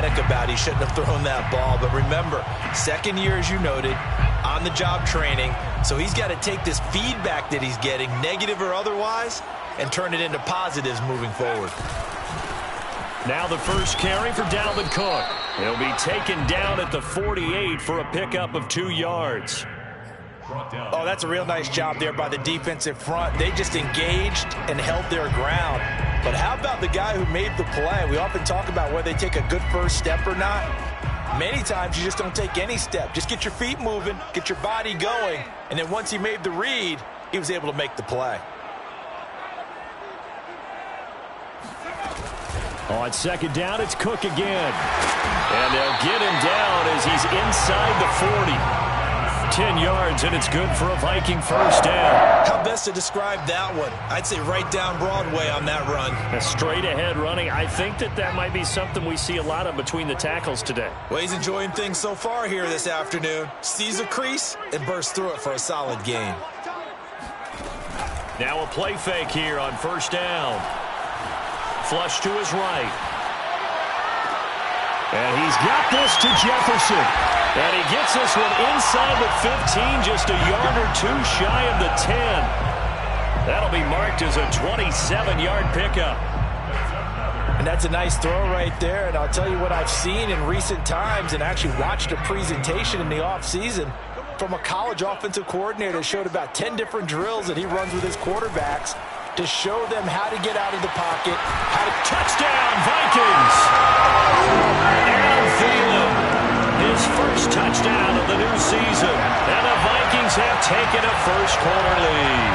emphatic about he shouldn't have thrown that ball. But remember, second year, as you noted, on-the-job training. So he's got to take this feedback that he's getting, negative or otherwise, and turn it into positives moving forward. Now the first carry for Dalvin Cook. He'll be taken down at the 48 for a pickup of 2 yards. Oh, that's a real nice job there by the defensive front. They just engaged and held their ground. But how about the guy who made the play? We often talk about whether they take a good first step or not. Many times you just don't take any step. Just get your feet moving, get your body going, and then once he made the read, he was able to make the play. On second down, it's Cook again. And they'll get him down as he's inside the 40. 10 yards, and it's good for a Viking first down. How best to describe that one? I'd say right down Broadway on that run. A straight-ahead running. I think that might be something we see a lot of between the tackles today. Well, he's enjoying things so far here this afternoon. Sees a crease and bursts through it for a solid gain. Now a play fake here on first down. Flush to his right. And he's got this to Jefferson. And he gets this one inside the 15, just a yard or two shy of the 10. That'll be marked as a 27-yard pickup. And that's a nice throw right there. And I'll tell you what I've seen in recent times and actually watched a presentation in the offseason from a college offensive coordinator that showed about 10 different drills that he runs with his quarterbacks to show them how to get out of the pocket, how to... Touchdown, Vikings! Adam Thielen. His first touchdown of the new season. And the Vikings have taken a first-quarter lead.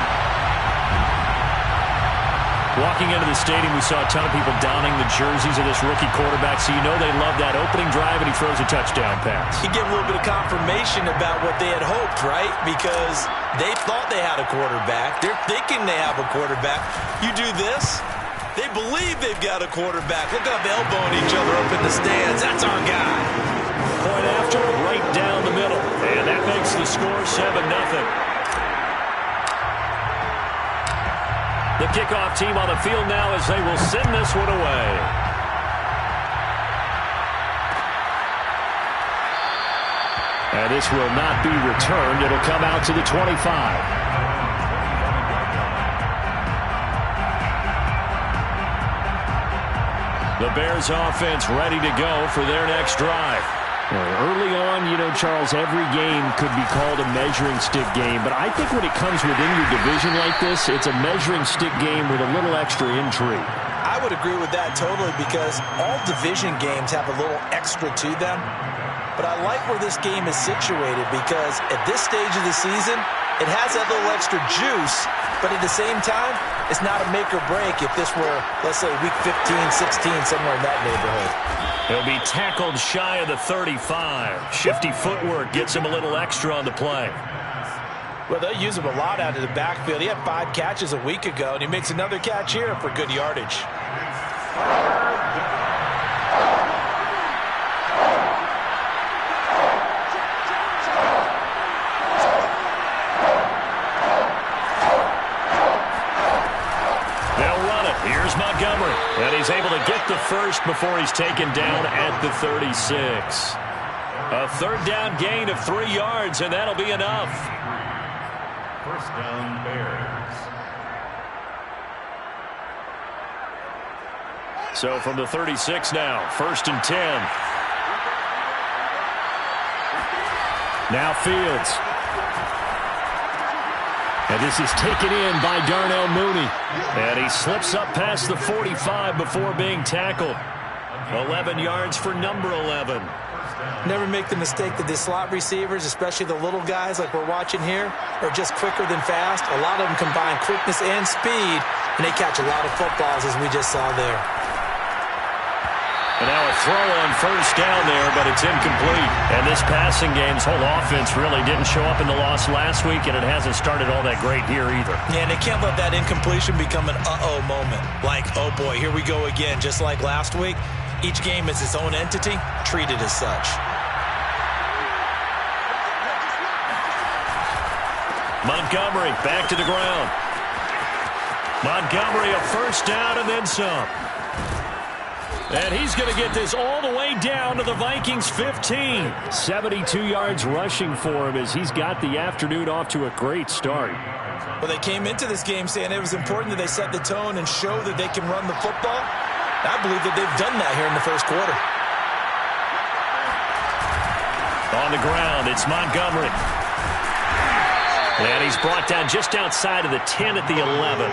Walking into the stadium, we saw a ton of people donning the jerseys of this rookie quarterback, so you know they love that opening drive, and he throws a touchdown pass. You get a little bit of confirmation about what they had hoped, right? Because they thought they had a quarterback. They're thinking they have a quarterback. You do this, they believe they've got a quarterback. Look up, elbowing each other up in the stands. That's our guy. Point after, right down the middle. And that makes the score 7-0. The kickoff team on the field now as they will send this one away. And this will not be returned. It'll come out to the 25. The Bears offense ready to go for their next drive. Early on, you know, Charles, every game could be called a measuring stick game. But I think when it comes within your division like this, it's a measuring stick game with a little extra intrigue. I would agree with that totally because all division games have a little extra to them. But I like where this game is situated because at this stage of the season, it has that little extra juice. But at the same time, it's not a make or break if this were, let's say, week 15, 16, somewhere in that neighborhood. He'll be tackled shy of the 35. Shifty footwork gets him a little extra on the play. Well, they'll use him a lot out of the backfield. He had 5 catches a week ago, and he makes another catch here for good yardage. Here's Montgomery, and he's able to get the first before he's taken down at the 36. A third down gain of 3 yards, and that'll be enough. First down, Bears. So from the 36 now, 1st and 10. Now Fields. And this is taken in by Darnell Mooney. And he slips up past the 45 before being tackled. 11 yards for number 11. Never make the mistake that the slot receivers, especially the little guys like we're watching here, are just quicker than fast. A lot of them combine quickness and speed, and they catch a lot of footballs, as we just saw there. And now a throw on first down there, but it's incomplete. And this passing game's whole offense really didn't show up in the loss last week, and it hasn't started all that great here either. Yeah, and they can't let that incompletion become an uh-oh moment. Like, oh boy, here we go again, just like last week. Each game is its own entity, treated as such. Montgomery back to the ground. Montgomery a first down and then some. And he's going to get this all the way way down to the Vikings 15. 72 yards rushing for him as he's got the afternoon off to a great start. Well, they came into this game saying it was important that they set the tone and show that they can run the football. I believe that they've done that here in the first quarter. On the ground, it's Montgomery. And he's brought down just outside of the 10 at the 11.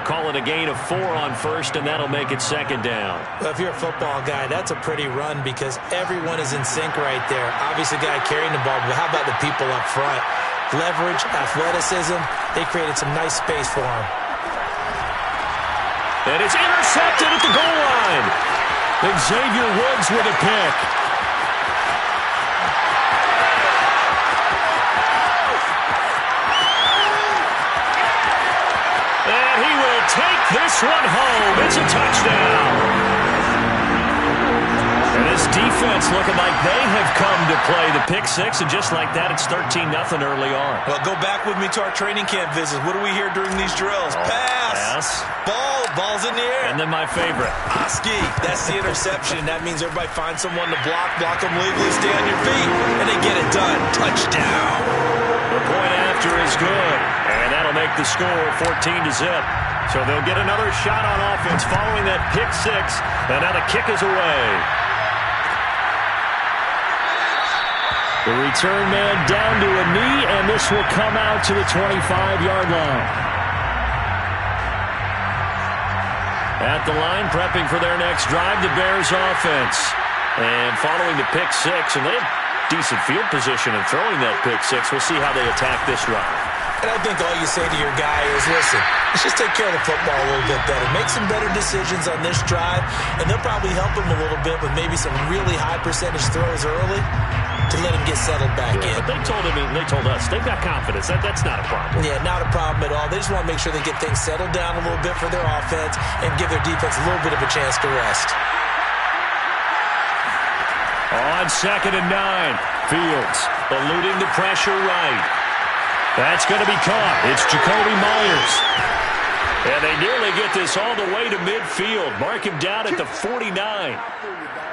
Call it a gain of 4 on first, and that'll make it second down. Well, if you're a football guy, that's a pretty run because everyone is in sync right there. Obviously, the guy carrying the ball, but how about the people up front? Leverage, athleticism, they created some nice space for him. And it's intercepted at the goal line. Xavier Woods with a pick. And he will take this one home. It's a touchdown. And this defense looking like they have come to play the pick six, and just like that, it's 13-0 early on. Well, go back with me to our training camp visits. What do we hear during these drills? Pass. Ball's in the air. And then my favorite. Oski. That's the interception. That means everybody finds someone to block them legally, stay on your feet, and they get it done. Touchdown. The point after is good, and that'll make the score 14-0. So they'll get another shot on offense following that pick six, and now the kick is away. The return man down to a knee, and this will come out to the 25-yard line. At the line, prepping for their next drive, the Bears offense. And following the pick six, and they have decent field position and throwing that pick six. We'll see how they attack this drive. And I think all you say to your guy is, listen, let's just take care of the football a little bit better. Make some better decisions on this drive, and they'll probably help him a little bit with maybe some really high percentage throws early to let him get settled back in. But they told him, and they told us, they've got confidence. That's not a problem. Yeah, not a problem at all. They just want to make sure they get things settled down a little bit for their offense and give their defense a little bit of a chance to rest. On 2nd and 9, Fields eluding the pressure right. That's going to be caught. It's Jacoby Myers. And they nearly get this all the way to midfield. Mark him down at the 49.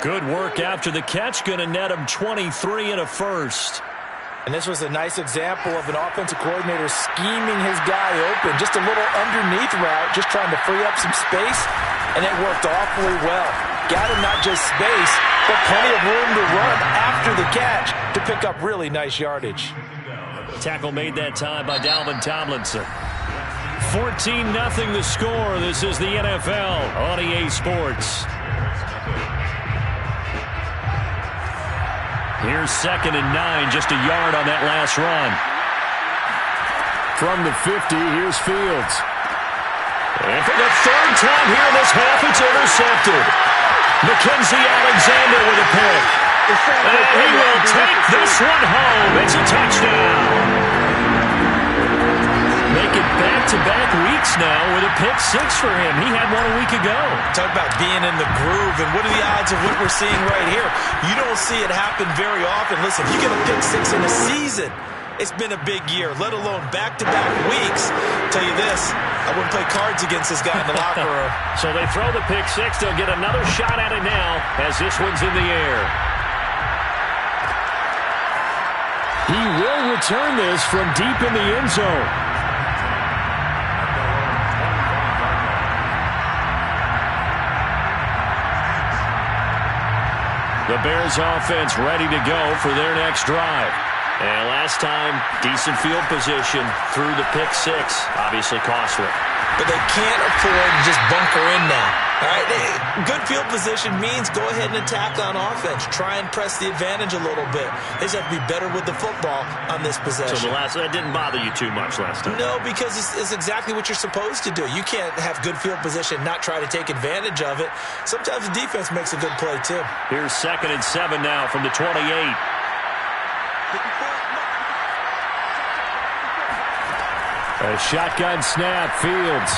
Good work after the catch. Going to net him 23 and a first. And this was a nice example of an offensive coordinator scheming his guy open. Just a little underneath route, just trying to free up some space. And it worked awfully well. Got him not just space, but plenty of room to run after the catch to pick up really nice yardage. Tackle made that time by Dalvin Tomlinson. 14-0 the score. This is the NFL on EA Sports. Here's 2nd and 9, just a yard on that last run. From the 50, here's Fields. And for the third time here in this half, it's intercepted. Mackenzie Alexander with a pick. And he will take this one home. It's a touchdown. Make it back-to-back weeks now with a pick six for him. He had one a week ago. Talk about being in the groove, and what are the odds of what we're seeing right here? You don't see it happen very often. Listen, you get a pick six in a season, it's been a big year, let alone back-to-back weeks. Tell you this, I wouldn't play cards against this guy in the locker room. So they throw the pick six. They'll get another shot at it now as this one's in the air. He will return this from deep in the end zone. The Bears offense ready to go for their next drive. And last time, decent field position through the pick six. Obviously costly. But they can't afford to just bunker in now. All right, good field position means go ahead and attack on offense. Try and press the advantage a little bit. They just have to be better with the football on this possession. So that didn't bother you too much last time? No, because it's exactly what you're supposed to do. You can't have good field position, not try to take advantage of it. Sometimes the defense makes a good play, too. Here's 2nd and 7 now from the 28. A shotgun snap, Fields.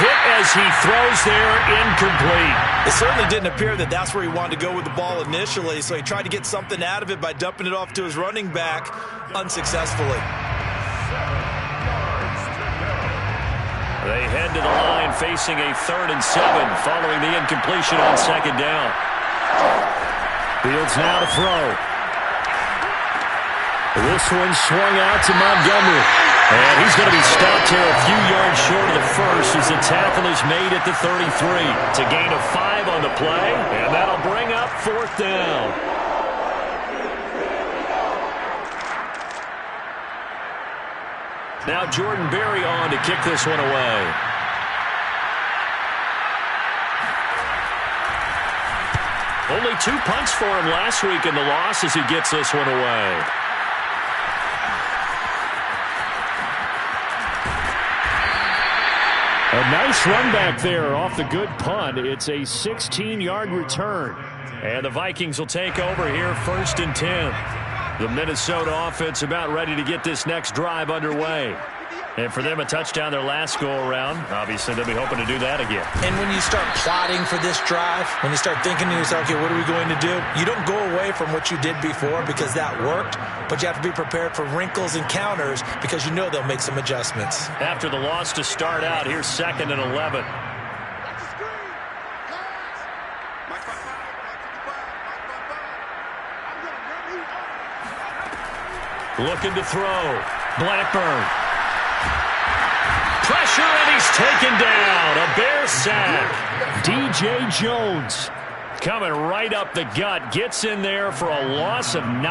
Hit as he throws there, incomplete. It certainly didn't appear that that's where he wanted to go with the ball initially, so he tried to get something out of it by dumping it off to his running back unsuccessfully. They head to the line facing a 3rd and 7 following the incompletion on 2nd down. Fields now to throw. This one swung out to Montgomery. And he's going to be stopped here a few yards short of the first as the tackle is made at the 33. It's a gain of 5 on the play, and that'll bring up 4th down. Now Jordan Berry on to kick this one away. Only 2 punts for him last week in the loss as he gets this one away. A nice run back there off the good punt. It's a 16-yard return. And the Vikings will take over here 1st and 10. The Minnesota offense about ready to get this next drive underway. And for them, a touchdown their last go-around. Obviously, they'll be hoping to do that again. And when you start plotting for this drive, when you start thinking to yourself, okay, what are we going to do? You don't go away from what you did before because that worked, but you have to be prepared for wrinkles and counters because you know they'll make some adjustments. After the loss to start out, here's 2nd and 11. Looking to throw. Blackburn. Pressure, and he's taken down. A Bear sack. D.J. Jones coming right up the gut. Gets in there for a loss of 9.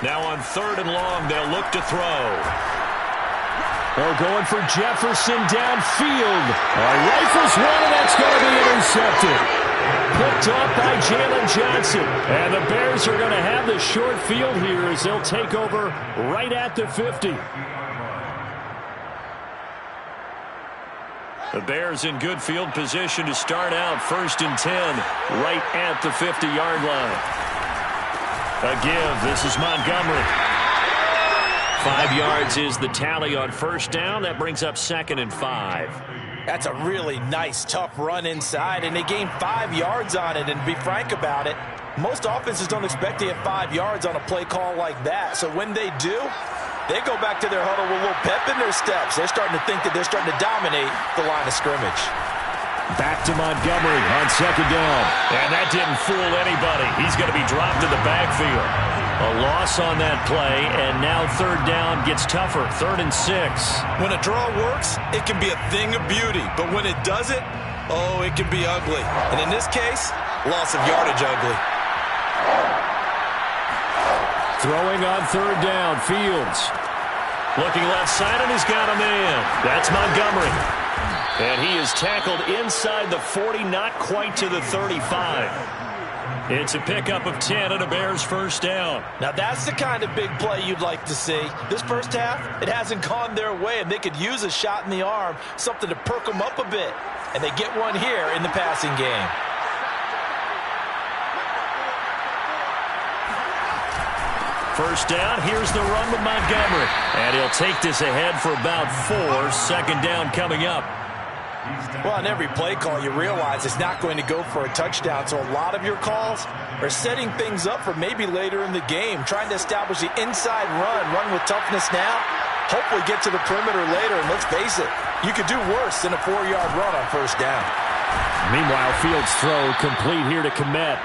Now on 3rd and long, they'll look to throw. They're going for Jefferson downfield. Rifles one, and that's going to be intercepted. Picked up by Jalen Johnson. And the Bears are going to have the short field here as they'll take over right at the 50. The Bears in good field position to start out 1st and 10 right at the 50-yard line. A give. This is Montgomery. 5 yards is the tally on 1st down. That brings up 2nd and 5. That's a really nice, tough run inside, and they gained 5 yards on it. And to be frank about it, most offenses don't expect to get 5 yards on a play call like that. So when they do, they go back to their huddle with a little pep in their steps. They're starting to think that they're starting to dominate the line of scrimmage. Back to Montgomery on 2nd down. And that didn't fool anybody. He's going to be dropped in the backfield. A loss on that play, and now 3rd down gets tougher. 3rd and 6. When a draw works, it can be a thing of beauty. But when it doesn't, oh, it can be ugly. And in this case, loss of yardage ugly. Throwing on 3rd down, Fields. Looking left side, and he's got a man. That's Montgomery. And he is tackled inside the 40, not quite to the 35. It's a pickup of 10 and a Bears 1st down. Now that's the kind of big play you'd like to see. This first half, it hasn't gone their way, and they could use a shot in the arm, something to perk them up a bit. And they get one here in the passing game. First down, here's the run with Montgomery. And he'll take this ahead for about 4. 2nd down coming up. Well, on every play call, you realize it's not going to go for a touchdown. So a lot of your calls are setting things up for maybe later in the game, trying to establish the inside run with toughness now, hopefully get to the perimeter later. And let's face it, you could do worse than a 4-yard run on 1st down. Meanwhile, Fields' throw complete here to Kmet.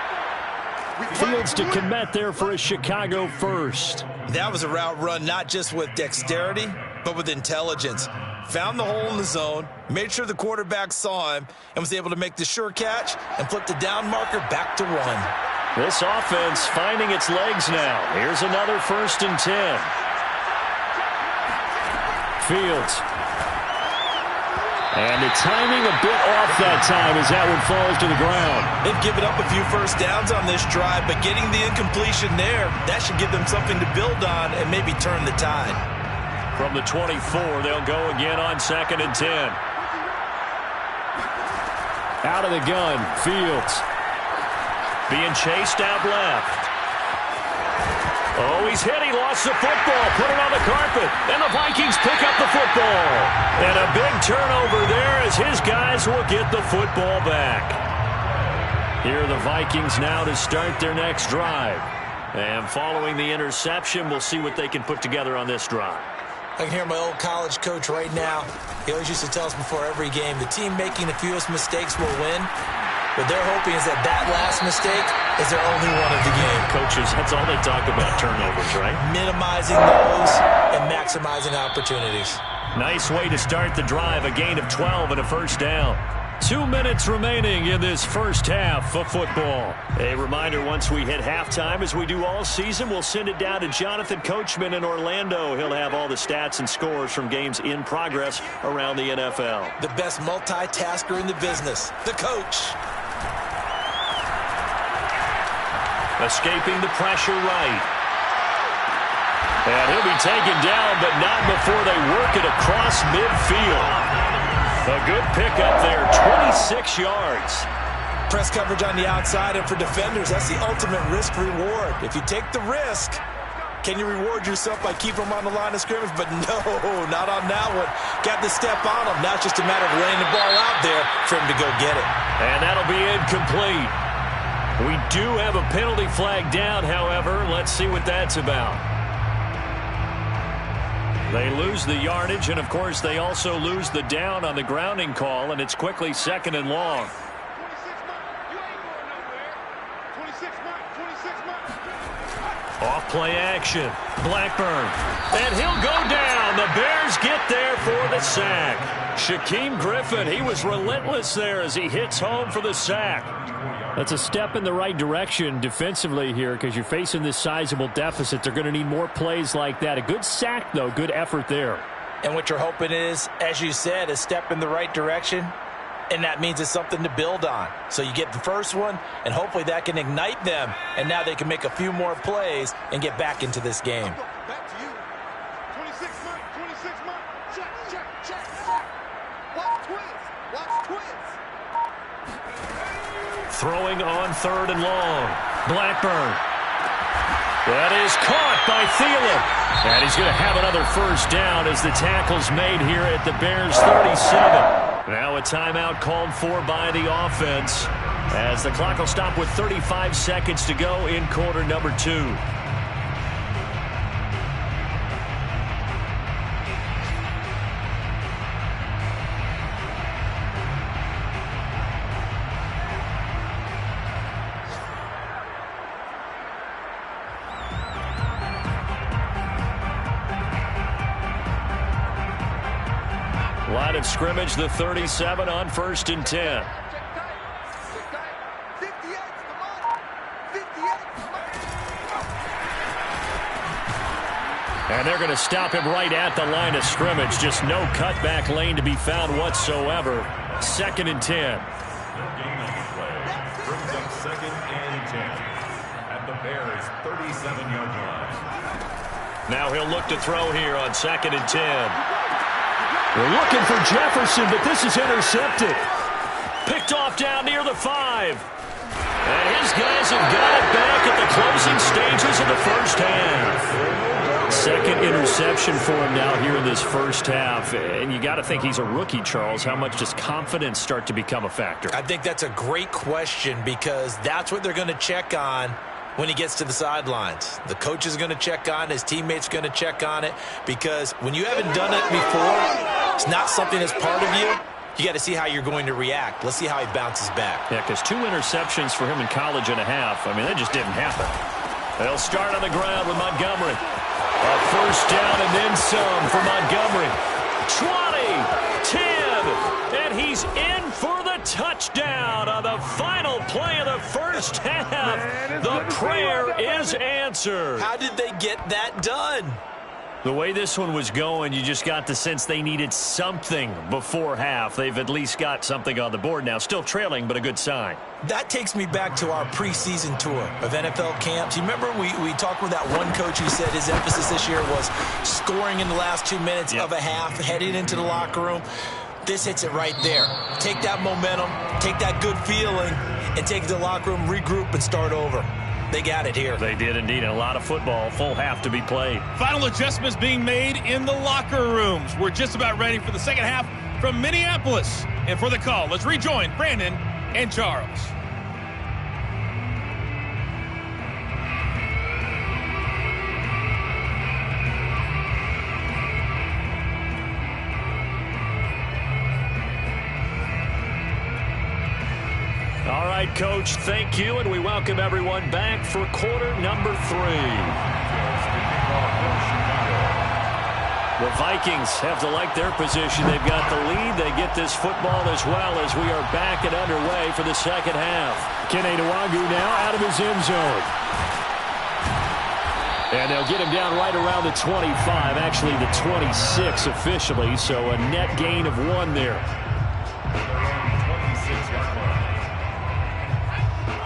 Fields to Kmet there for a Chicago first. That was a route run not just with dexterity, but with intelligence. Found the hole in the zone, made sure the quarterback saw him, and was able to make the sure catch and flip the down marker back to 1. This offense finding its legs now. Here's another 1st and 10. Fields. And the timing a bit off that time as that one falls to the ground. They've given up a few 1st downs on this drive, but getting the incompletion there, that should give them something to build on and maybe turn the tide. From the 24, they'll go again on 2nd and 10. Out of the gun, Fields. Being chased out left. Oh, he's hit. He lost the football. Put it on the carpet. And the Vikings pick up the football. And a big turnover there as his guys will get the football back. Here are the Vikings now to start their next drive. And following the interception, we'll see what they can put together on this drive. I can hear my old college coach right now. He always used to tell us before every game, the team making the fewest mistakes will win. What they're hoping is that last mistake is their only one of the game. Coaches, that's all they talk about, turnovers, right? Minimizing those and maximizing opportunities. Nice way to start the drive, a gain of 12 and a first down. 2 minutes remaining in this first half of football. A reminder, once we hit halftime, as we do all season, we'll send it down to Jonathan Coachman in Orlando. He'll have all the stats and scores from games in progress around the NFL. The best multitasker in the business, the coach. Escaping the pressure right. And he'll be taken down, but not before they work it across midfield. A good pickup there, 26 yards. Press coverage on the outside, and for defenders, that's the ultimate risk-reward. If you take the risk, can you reward yourself by keeping them on the line of scrimmage? But no, not on that one. Got to step on them. Now it's just a matter of laying the ball out there for him to go get it. And that'll be incomplete. We do have a penalty flag down, however. Let's see what that's about. They lose the yardage, and, of course, they also lose the down on the grounding call, and it's quickly 2nd and long. Off play action. Blackburn. And he'll go down. The Bears get there for the sack. Shaquem Griffin, he was relentless there as he hits home for the sack. That's a step in the right direction defensively here because you're facing this sizable deficit. They're going to need more plays like that. A good sack, though. Good effort there. And what you're hoping is, as you said, a step in the right direction, and that means it's something to build on. So you get the first one, and hopefully that can ignite them, and now they can make a few more plays and get back into this game. Back to you. 26 months. Check. Watch twins. Throwing on 3rd and long. Blackburn. That is caught by Thielen. And he's going to have another first down as the tackle's made here at the Bears 37. Now a timeout called for by the offense as the clock will stop with 35 seconds to go in quarter number 2. Line of scrimmage, the 37 on 1st and 10. And they're going to stop him right at the line of scrimmage. Just no cutback lane to be found whatsoever. 2nd and 10. Brings up 2nd and 10 at the Bears' 37-yard line. Now he'll look to throw here on 2nd and 10. We're looking for Jefferson, but this is intercepted. Picked off down near the 5. And his guys have got it back at the closing stages of the first half. 2nd interception for him now here in this first half. And you got to think he's a rookie, Charles. How much does confidence start to become a factor? I think that's a great question because that's what they're going to check on when he gets to the sidelines. The coach is going to check on it. His teammates going to check on it because when you haven't done it before, it's not something that's part of you. You got to see how you're going to react. Let's see how he bounces back. Yeah, because 2 interceptions for him in college and a half. I mean, that just didn't happen. They'll start on the ground with Montgomery. A first down and then some for Montgomery. 20, 10, and he's in for the touchdown on the final play of the first half. The prayer is answered. How did they get that done? The way this one was going, you just got the sense they needed something before half. They've at least got something on the board now. Still trailing, but a good sign. That takes me back to our preseason tour of NFL camps. You remember we talked with that one coach who said his emphasis this year was scoring in the last 2 minutes of a half, heading into the locker room. This hits it right there. Take that momentum, take that good feeling, and take it to the locker room, regroup, and start over. They got it here. They did indeed. A lot of football, full half to be played. Final adjustments being made in the locker rooms. We're just about ready for the second half from Minneapolis. And for the call, let's rejoin Brandon and Charles. right, Coach. Thank you, and we welcome everyone back for quarter number 3. The Vikings have to like their position. They've got the lead. They get this football as well as we are back and underway for the second half. Kenny Nwagu now out of his end zone. And they'll get him down right around the 25, actually the 26 officially, so a net gain of 1 there.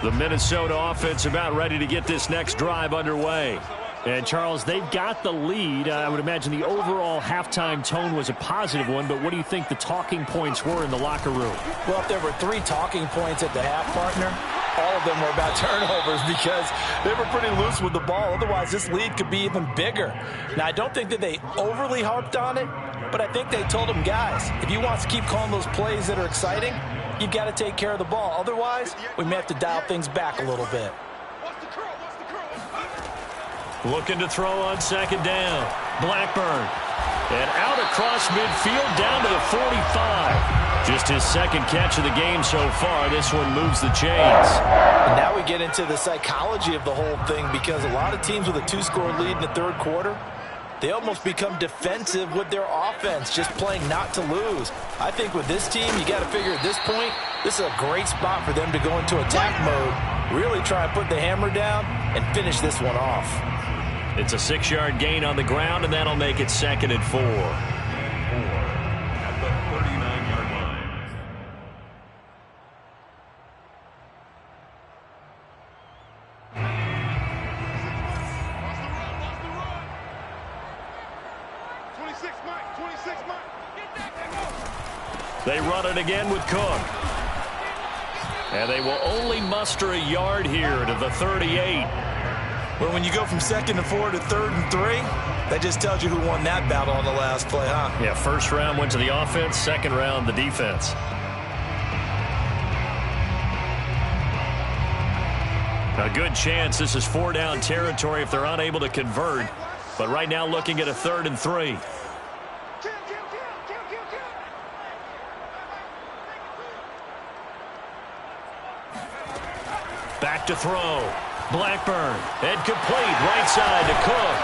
The Minnesota offense about ready to get this next drive underway. And, Charles, they've got the lead. I would imagine the overall halftime tone was a positive one, but what do you think the talking points were in the locker room? Well, if there were 3 talking points at the half, partner, all of them were about turnovers because they were pretty loose with the ball. Otherwise, this lead could be even bigger. Now, I don't think that they overly harped on it, but I think they told them, guys, if you want to keep calling those plays that are exciting, you've got to take care of the ball. Otherwise, we may have to dial things back a little bit. Looking to throw on second down. Blackburn. And out across midfield down to the 45. Just his second catch of the game so far. This one moves the chains. And now we get into the psychology of the whole thing because a lot of teams with a 2-score lead in the third quarter, they almost become defensive with their offense, just playing not to lose. I think with this team, you got to figure at this point, this is a great spot for them to go into attack mode, really try and put the hammer down and finish this one off. It's a 6-yard gain on the ground, and that'll make it 2nd and 4. At the 39-yard line. They run it again with Cook. And they will only muster a yard here to the 38. But when you go from 2nd and 4 to 3rd and 3, that just tells you who won that battle on the last play, huh? Yeah, first round went to the offense, second round the defense. A good chance this is 4-down territory if they're unable to convert. But right now looking at a 3rd and 3. Back to throw. Blackburn, and complete, right side to Cook.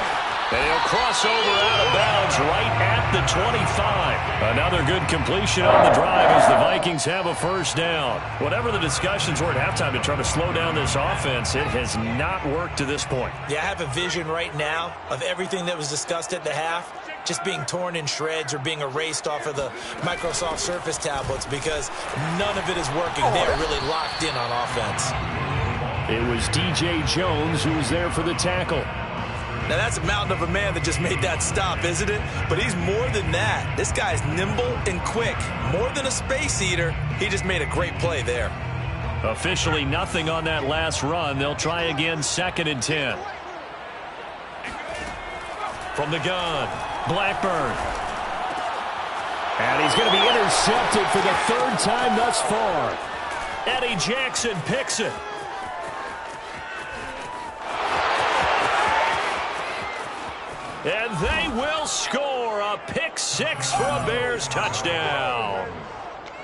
And he'll cross over out of bounds right at the 25. Another good completion on the drive as the Vikings have a first down. Whatever the discussions were at halftime to try to slow down this offense, it has not worked to this point. Yeah, I have a vision right now of everything that was discussed at the half just being torn in shreds or being erased off of the Microsoft Surface tablets because none of it is working. They're really locked in on offense. It was DJ Jones who was there for the tackle. Now, that's a mountain of a man that just made that stop, isn't it? But he's more than that. This guy's nimble and quick. More than a space eater, he just made a great play there. Officially nothing on that last run. They'll try again 2nd and 10. From the gun, Blackburn. And he's going to be intercepted for the 3rd time thus far. Eddie Jackson picks it. And they will score a pick-6 for a Bears touchdown.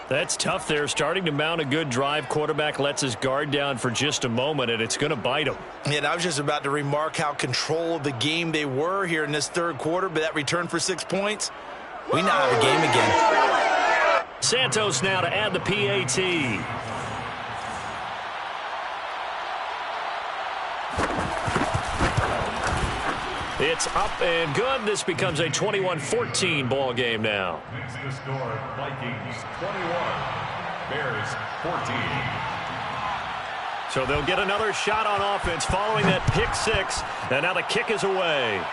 That's tough there, starting to mount a good drive. Quarterback lets his guard down for just a moment, and it's going to bite him. And I was just about to remark how control of the game they were here in this third quarter, but that return for 6 points, we now have a game again. Santos now to add the PAT. It's up and good. This becomes a 21-14 ball game now. Makes the score Vikings 21, Bears 14. So they'll get another shot on offense following that pick-6, and now the kick is away.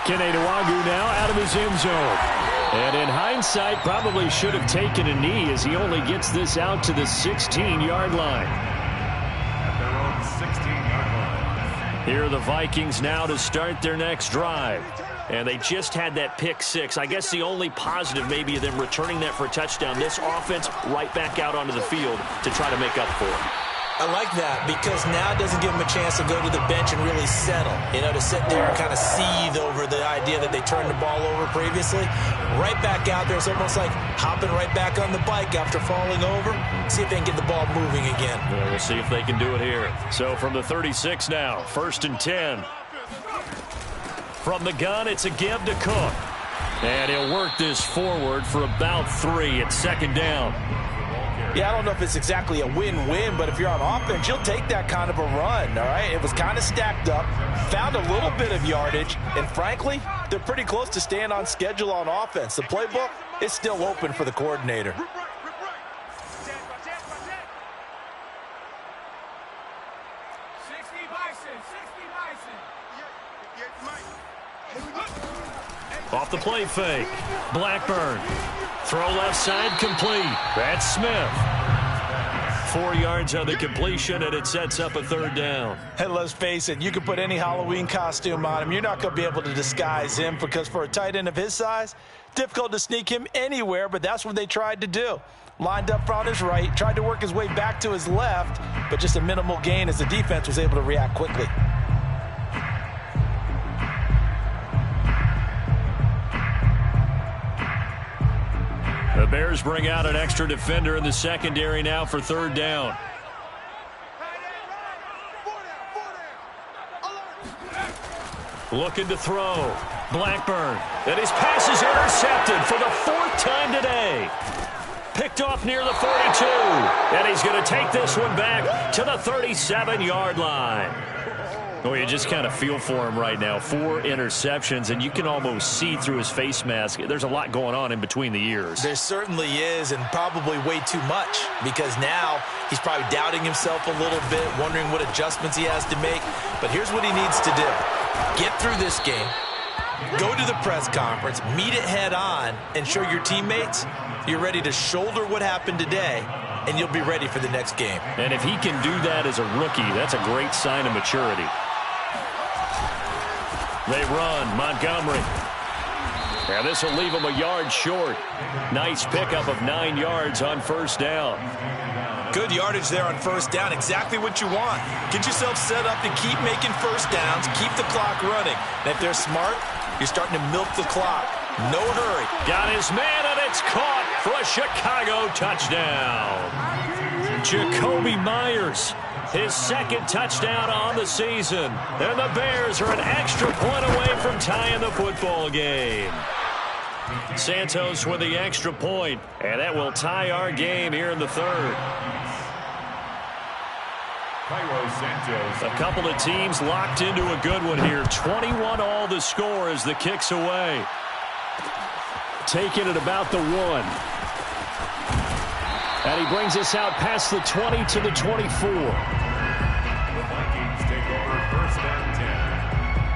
Kenny Nwagu now out of his end zone. And in hindsight, probably should have taken a knee as he only gets this out to the 16-yard line. At their own 16-yard line. Here are the Vikings now to start their next drive. And they just had that pick-6. I guess the only positive maybe of them returning that for a touchdown. This offense right back out onto the field to try to make up for it. I like that because now it doesn't give them a chance to go to the bench and really settle, to sit there and kind of seethe over the idea that they turned the ball over previously. Right back out there, it's almost like hopping right back on the bike after falling over. See if they can get the ball moving again. Yeah, we'll see if they can do it here. So from the 36 now, 1st and 10. From the gun, it's a give to Cook. And he'll work this forward for about 3 at 2nd down. Yeah, I don't know if it's exactly a win-win, but if you're on offense, you'll take that kind of a run, all right? It was kind of stacked up, found a little bit of yardage, and frankly, they're pretty close to staying on schedule on offense. The playbook is still open for the coordinator. Off the play fake. Blackburn. Throw left side complete. That's Smith. 4 yards on the completion, and it sets up a 3rd down. And let's face it, you can put any Halloween costume on him. You're not going to be able to disguise him because for a tight end of his size, difficult to sneak him anywhere, but that's what they tried to do. Lined up on his right, tried to work his way back to his left, but just a minimal gain as the defense was able to react quickly. The Bears bring out an extra defender in the secondary now for 3rd down. Looking to throw. Blackburn. And his pass is intercepted for the 4th time today. Picked off near the 42. And he's going to take this one back to the 37-yard line. Oh, you just kind of feel for him right now. 4 interceptions, and you can almost see through his face mask. There's a lot going on in between the ears. There certainly is, and probably way too much, because now he's probably doubting himself a little bit, wondering what adjustments he has to make. But here's what he needs to do. Get through this game, go to the press conference, meet it head on, and show your teammates you're ready to shoulder what happened today, and you'll be ready for the next game. And if he can do that as a rookie, that's a great sign of maturity. They run. Montgomery. Now this will leave him a yard short. Nice pickup of 9 yards on 1st down. Good yardage there on 1st down. Exactly what you want. Get yourself set up to keep making 1st downs, keep the clock running. And if they're smart, you're starting to milk the clock. No hurry. Got his man, and it's caught for a Chicago touchdown. Jacoby Myers, his 2nd touchdown on the season. And the Bears are an extra point away from tying the football game. Santos with the extra point, and that will tie our game here in the 3rd. A couple of teams locked into a good one here. 21 all the score as the kick's away. Taking it about the 1. And he brings us out past the 20 to the 24. The Vikings take over 1st and 10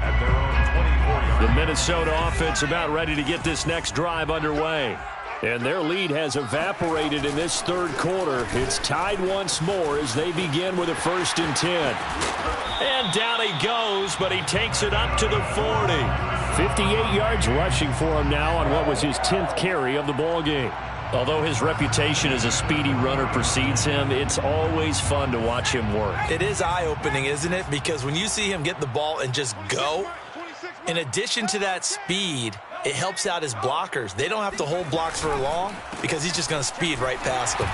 at their own 24-yard. The Minnesota offense about ready to get this next drive underway. And their lead has evaporated in this 3rd quarter. It's tied once more as they begin with a 1st and 10. And down he goes, but he takes it up to the 40. 58 yards rushing for him now on what was his 10th carry of the ball game. Although his reputation as a speedy runner precedes him, it's always fun to watch him work. It is eye-opening, isn't it? Because when you see him get the ball and just go, in addition to that speed, it helps out his blockers. They don't have to hold blocks for long because he's just going to speed right past them.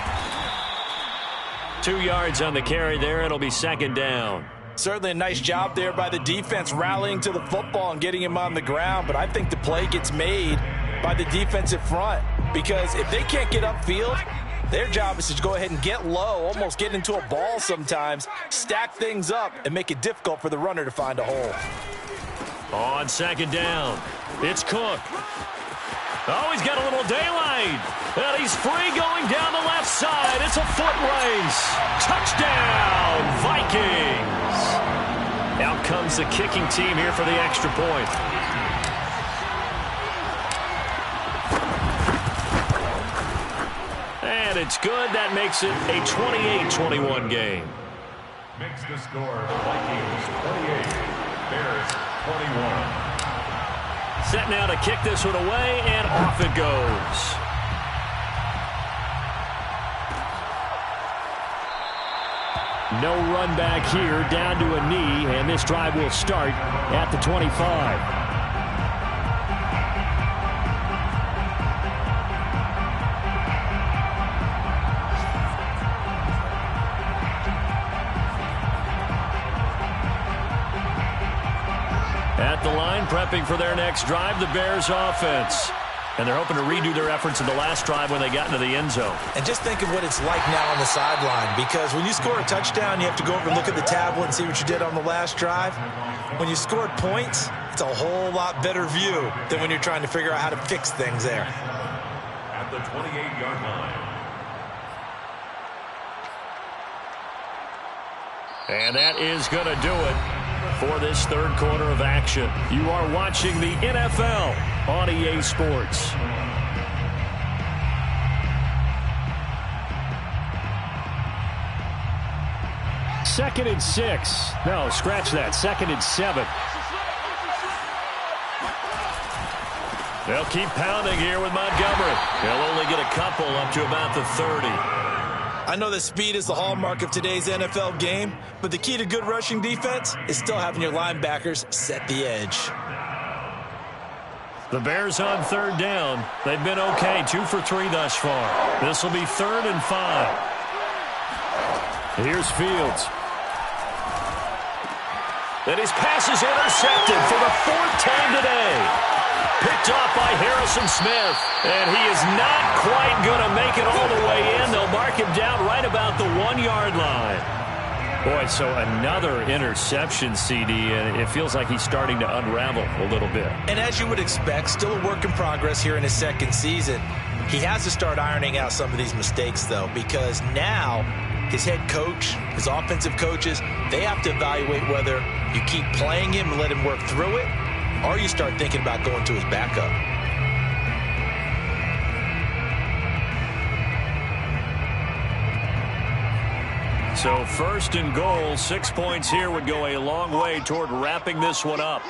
2 yards on the carry there. It'll be 2nd down. Certainly a nice job there by the defense rallying to the football and getting him on the ground, but I think the play gets made by the defensive front because if they can't get upfield, their job is to go ahead and get low, almost get into a ball sometimes, stack things up, and make it difficult for the runner to find a hole. On 2nd down, it's Cook. Oh, he's got a little daylight. And he's free going down the left side. It's a foot race. Touchdown, Vikings. Out comes the kicking team here for the extra point. And it's good. That makes it a 28-21 game. Makes the score Vikings 28, Bears 21. Set now to kick this one away, and off it goes. No run back here, down to a knee, and this drive will start at the 25. At the line, prepping for their next drive, the Bears offense. And they're hoping to redo their efforts in the last drive when they got into the end zone. And just think of what it's like now on the sideline, because when you score a touchdown, you have to go over and look at the tablet and see what you did on the last drive. When you scored points, it's a whole lot better view than when you're trying to figure out how to fix things there. At the 28-yard line. And that is going to do it for this third quarter of action. You are watching the NFL on EA Sports. Second and 6. No, scratch that. Second and 7. They'll keep pounding here with Montgomery. They'll only get a couple up to about the 30. I know that speed is the hallmark of today's NFL game, but the key to good rushing defense is still having your linebackers set the edge. The Bears on third down. They've been okay, 2 for 3 thus far. This will be 3rd and 5. Here's Fields. And his pass is intercepted for the 4th time today. Picked off by Harrison Smith. And he is not quite going to make it all the way in. They'll mark him down right about the 1-yard line. Boy, so another interception, CD, and it feels like he's starting to unravel a little bit. And as you would expect, still a work in progress here in his second season. He has to start ironing out some of these mistakes, though, because now his head coach, his offensive coaches, they have to evaluate whether you keep playing him and let him work through it, or you start thinking about going to his backup. So 1st and goal, 6 points here would go a long way toward wrapping this one up.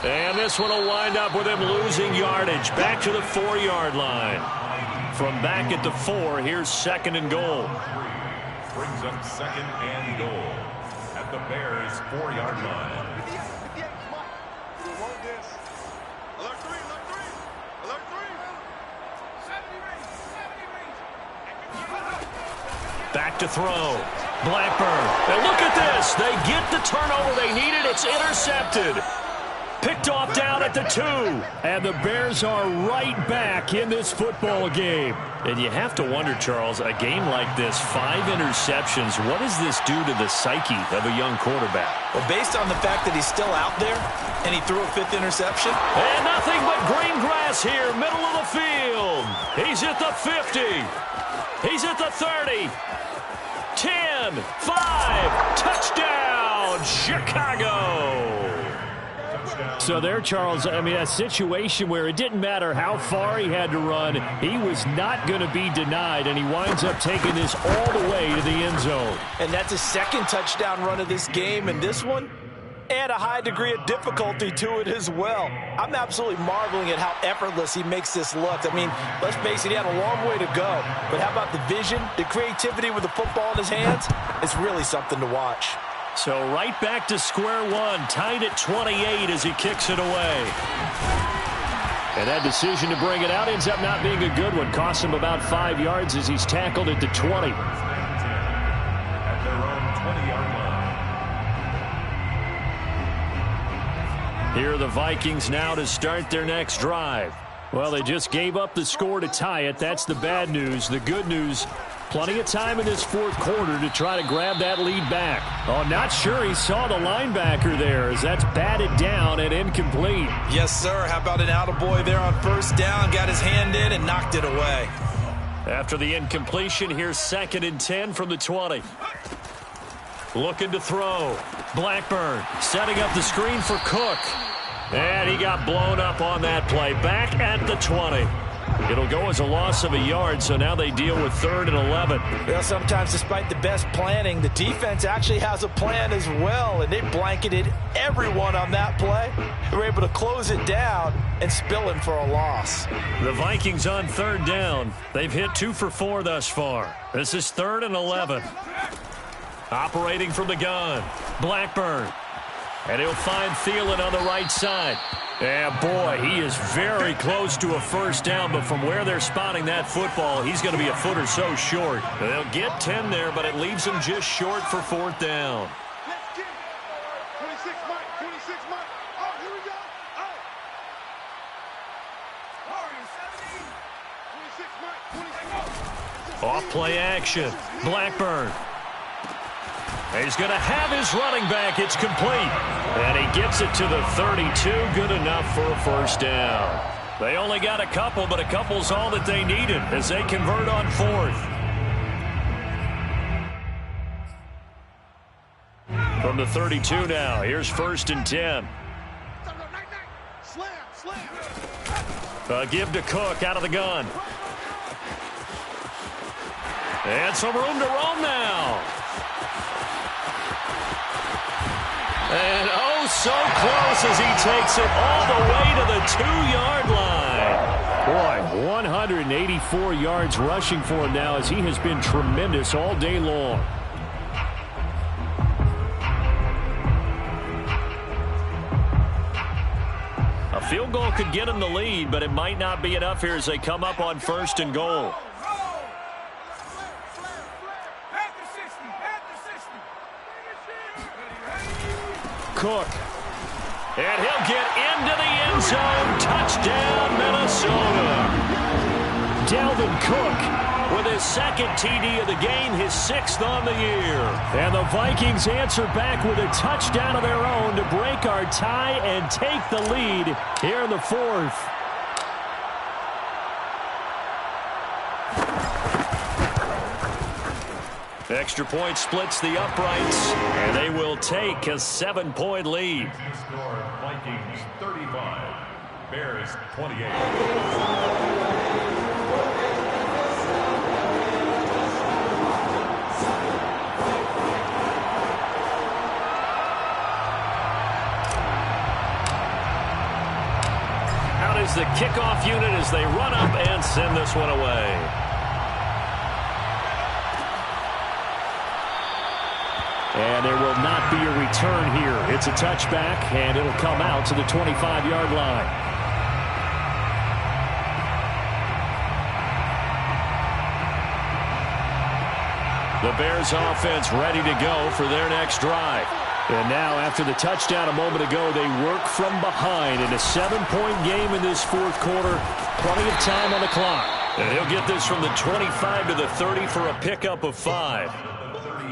And this one will wind up with him losing yardage. Back to the 4-yard line. From back at the 4, here's 2nd and goal. Brings up 2nd and goal at the Bears' 4-yard line. Back to throw. Blackburn. And look at this. They get the turnover they needed. It's intercepted. Picked off down at the 2. And the Bears are right back in this football game. And you have to wonder, Charles, a game like this, 5 interceptions, what does this do to the psyche of a young quarterback? Well, based on the fact that he's still out there and he threw a 5th interception. And nothing but green grass here, middle of the field. He's at the 50. He's at the 30. 10, 5, touchdown, Chicago. So there, Charles, I mean, a situation where it didn't matter how far he had to run, he was not going to be denied, and he winds up taking this all the way to the end zone. And that's his 2nd touchdown run of this game, and this one, add a high degree of difficulty to it as well. I'm absolutely marveling at how effortless he makes this look. I mean, let's face it, he had a long way to go. But how about the vision, the creativity with the football in his hands? It's really something to watch. So right back to square one, tied at 28 as he kicks it away. And that decision to bring it out ends up not being a good one. Costs him about 5 yards as he's tackled at the 20. At their own 20-yard line. Here are the Vikings now to start their next drive. Well, they just gave up the score to tie it. That's the bad news. The good news, plenty of time in this 4th quarter to try to grab that lead back. Oh, not sure he saw the linebacker there as that's batted down and incomplete. Yes, sir. How about an attaboy there on 1st down? Got his hand in and knocked it away. After the incompletion, here's 2nd and 10 from the 20. Looking to throw. Blackburn setting up the screen for Cook. And he got blown up on that play. Back at the 20. It'll go as a loss of a yard, so now they deal with 3rd and 11. Well, sometimes despite the best planning, the defense actually has a plan as well, and they blanketed everyone on that play. They were able to close it down and spill him for a loss. The Vikings on 3rd down. They've hit 2 for 4 thus far. This is 3rd and 11. Operating from the gun, Blackburn. And he'll find Thielen on the right side. And boy, he is very close to a first down, but from where they're spotting that football, he's going to be a foot or so short. They'll get 10 there, but it leaves him just short for 4th down. 26 Mike, 26 Mike. Oh, here we go. Oh. 26 Mike, 26 Mike. Off play action, Blackburn. He's going to have his running back. It's complete. And he gets it to the 32. Good enough for a first down. They only got a couple, but a couple's all that they needed as they convert on 4th. From the 32 now, here's 1st and 10. Give to Cook out of the gun. And some room to roam now. And oh, so close as he takes it all the way to the 2-yard line. Boy, 184 yards rushing for him now as he has been tremendous all day long. A field goal could get him the lead, but it might not be enough here as they come up on 1st and goal. Cook. And he'll get into the end zone. Touchdown, Minnesota. Dalvin Cook with his 2nd TD of the game, his 6th on the year. And the Vikings answer back with a touchdown of their own to break our tie and take the lead here in the 4th. Extra point splits the uprights, and they will take a 7-point lead. Score Vikings 35, Bears 28. Out is the kickoff unit as they run up and send this one away. And there will not be a return here. It's a touchback, and it'll come out to the 25-yard line. The Bears offense ready to go for their next drive. And now, after the touchdown a moment ago, they work from behind in a 7-point game in this 4th quarter. Plenty of time on the clock. And he'll get this from the 25 to the 30 for a pickup of 5.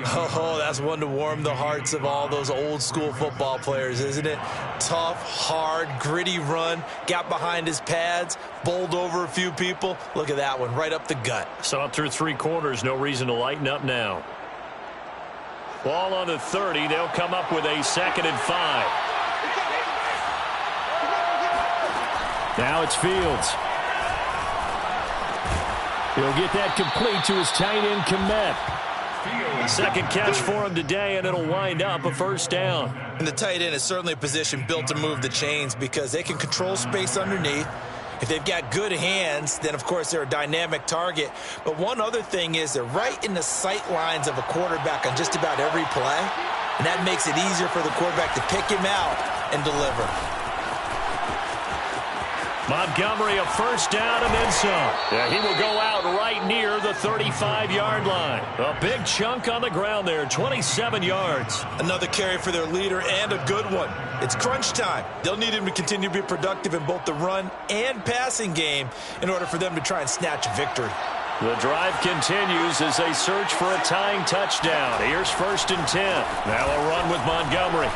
Oh, that's one to warm the hearts of all those old-school football players, isn't it? Tough, hard, gritty run, got behind his pads, bowled over a few people. Look at that one, right up the gut. Saw it through 3 quarters, no reason to lighten up now. Ball on the 30, they'll come up with a 2nd and 5. Now it's Fields. He'll get that complete to his tight end, Kmet. 2nd catch for him today, and it'll wind up a first down. And the tight end is certainly a position built to move the chains because they can control space underneath. If they've got good hands, then, of course, they're a dynamic target. But one other thing is they're right in the sight lines of a quarterback on just about every play, and that makes it easier for the quarterback to pick him out and deliver. Montgomery a first down and then some. Yeah, he will go out right near the 35-yard line. A big chunk on the ground there, 27 yards. Another carry for their leader and a good one. It's crunch time. They'll need him to continue to be productive in both the run and passing game in order for them to try and snatch a victory. The drive continues as they search for a tying touchdown. Here's 1st and 10. Now a run with Montgomery.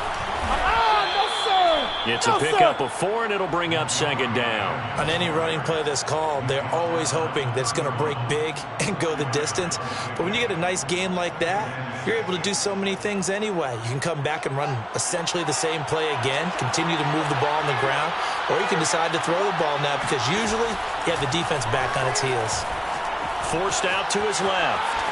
It's a pickup of 4, and it'll bring up second down. On any running play that's called, they're always hoping that it's going to break big and go the distance. But when you get a nice game like that, you're able to do so many things anyway. You can come back and run essentially the same play again, continue to move the ball on the ground, or you can decide to throw the ball now because usually you have the defense back on its heels. Forced out to his left.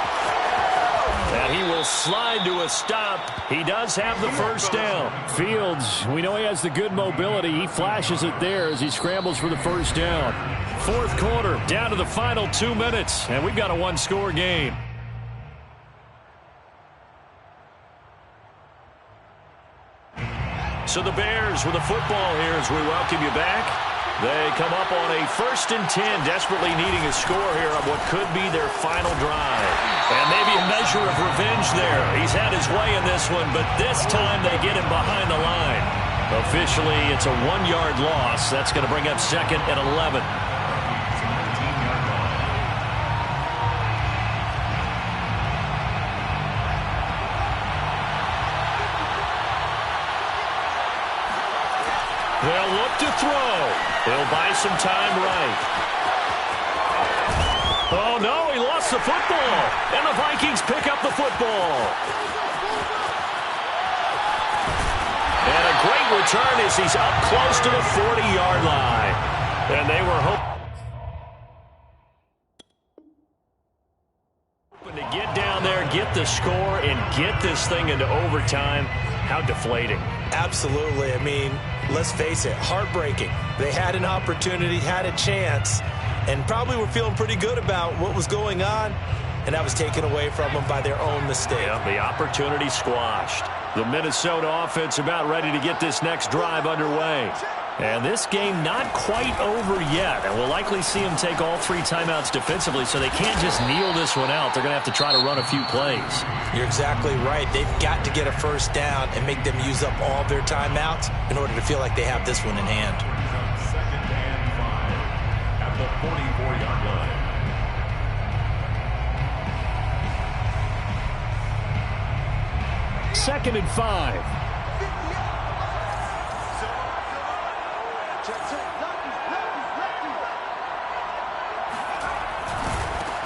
And he will slide to a stop. He does have the first down. Fields, we know he has the good mobility. He flashes it there as he scrambles for the first down. Fourth quarter, down to the final 2 minutes, and we've got a one-score game. So the Bears with the football here as we welcome you back. They come up on a 1st and 10, desperately needing a score here on what could be their final drive. And maybe a measure of revenge there. He's had his way in this one, but this time they get him behind the line. Officially, it's a 1-yard loss. That's going to bring up 2nd and 11. They'll look to throw. He'll buy some time right. Oh, no, he lost the football. And the Vikings pick up the football. And a great return as he's up close to the 40-yard line. And they were hoping to get down there, get the score, and get this thing into overtime. How deflating. Absolutely. I mean, let's face it, heartbreaking. They had an opportunity, had a chance, and probably were feeling pretty good about what was going on, and that was taken away from them by their own mistake. Yeah, the opportunity squashed. The Minnesota offense about ready to get this next drive underway. And this game not quite over yet, and we'll likely see them take all 3 timeouts defensively, so they can't just kneel this one out. They're going to have to try to run a few plays. You're exactly right. They've got to get a first down and make them use up all their timeouts in order to feel like they have this one in hand. 2nd and 5 at the 44-yard line. 2nd and 5.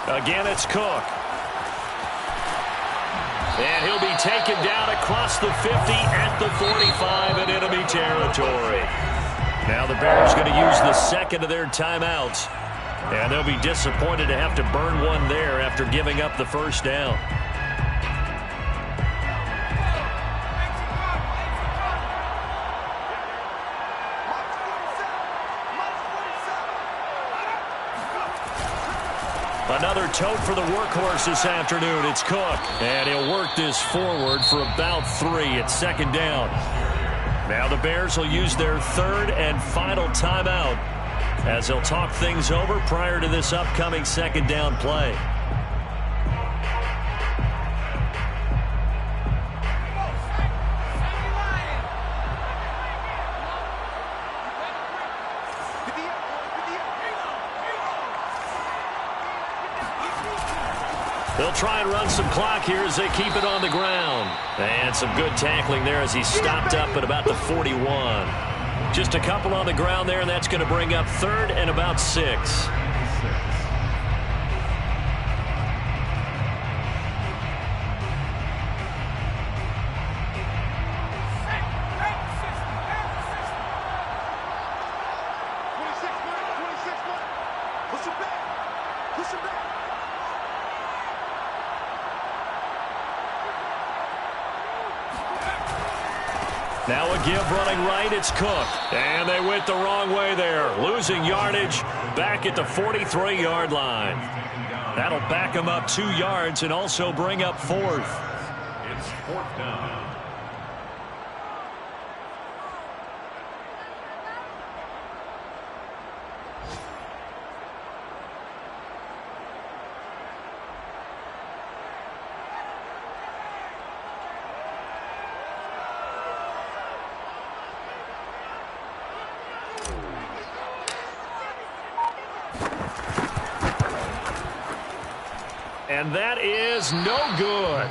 Again, it's Cook. And he'll be taken down across the 50 at the 45 in enemy territory. Now the Bears going to use the 2nd of their timeouts. And they'll be disappointed to have to burn one there after giving up the first down. Another tote for the workhorse this afternoon. It's Cook. And he'll work this forward for about 3 at 2nd down. Now the Bears will use their 3rd and final timeout as they'll talk things over prior to this upcoming 2nd down play. They'll try and run some clock here as they keep it on the ground. And some good tackling there as he stopped up at about the 41. Just a couple on the ground there, and that's going to bring up 3rd and about 6. Now a give running right, it's Cook. And they went the wrong way there. Losing yardage back at the 43-yard line. That'll back them up 2 yards and also bring up 4th. It's 4th down. And that is no good.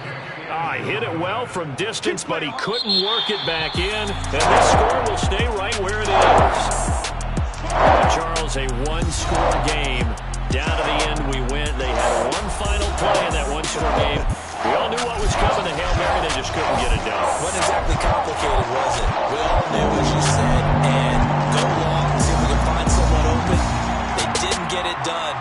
Hit it well from distance, but he couldn't work it back in. And this score will stay right where it is. Charles, a one-score game. Down to the end, we win. They had one final play in that one-score game.